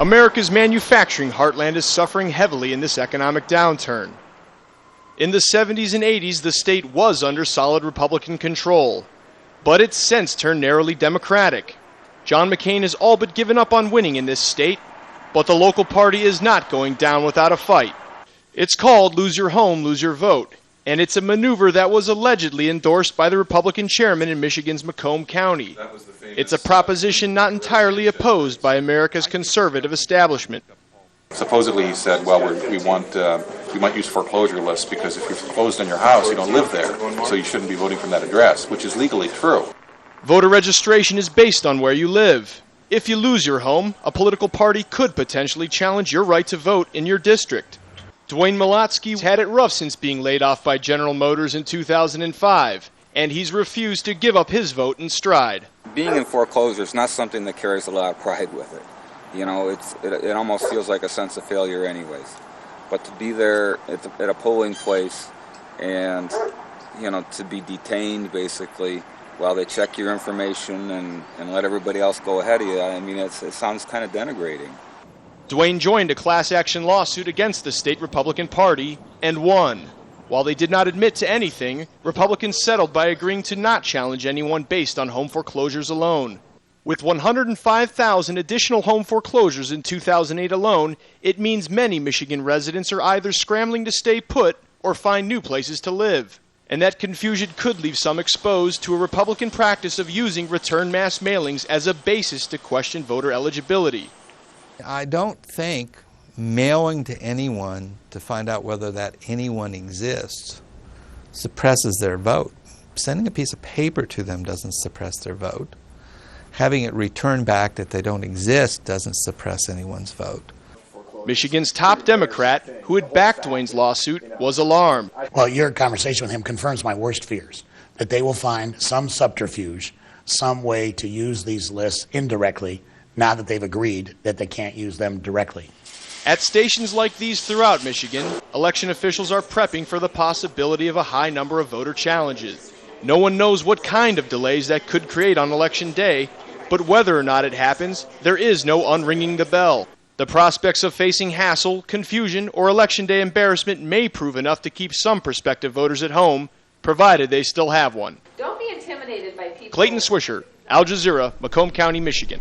America's manufacturing heartland is suffering heavily in this economic downturn. In the 70s and 80s, the state was under solid Republican control, but it's since turned narrowly Democratic. John McCain has all but given up on winning in this state, but the local party is not going down without a fight. It's called lose your home, lose your vote, and it's a maneuver that was allegedly endorsed by the Republican chairman in Michigan's Macomb County. It's a proposition not entirely opposed by America's conservative establishment. Supposedly he said, well, we might use foreclosure lists because if you're foreclosed on your house, you don't live there, so you shouldn't be voting from that address, which is legally true. Voter registration is based on where you live. If you lose your home, a political party could potentially challenge your right to vote in your district. Dwayne Malotsky's had it rough since being laid off by General Motors in 2005, and he's refused to give up his vote in stride. Being in foreclosure is not something that carries a lot of pride with it. You know, it almost feels like a sense of failure anyways. But to be there at a polling place and, you know, to be detained basically while they check your information and let everybody else go ahead of you, I mean, it sounds kind of denigrating. Dwayne joined a class action lawsuit against the state Republican Party and won. While they did not admit to anything, Republicans settled by agreeing to not challenge anyone based on home foreclosures alone. With 105,000 additional home foreclosures in 2008 alone, it means many Michigan residents are either scrambling to stay put or find new places to live. And that confusion could leave some exposed to a Republican practice of using return mass mailings as a basis to question voter eligibility. I don't think mailing to anyone to find out whether that anyone exists suppresses their vote. Sending a piece of paper to them doesn't suppress their vote. Having it returned back that they don't exist doesn't suppress anyone's vote. Michigan's top Democrat, who had backed Dwayne's lawsuit, was alarmed. Well, your conversation with him confirms my worst fears, that they will find some subterfuge, some way to use these lists indirectly now that they've agreed that they can't use them directly. At stations like these throughout Michigan, election officials are prepping for the possibility of a high number of voter challenges. No one knows what kind of delays that could create on Election Day, but whether or not it happens, there is no unringing the bell. The prospects of facing hassle, confusion, or Election Day embarrassment may prove enough to keep some prospective voters at home, provided they still have one. Don't be intimidated by people. Clayton Swisher, Al Jazeera, Macomb County, Michigan.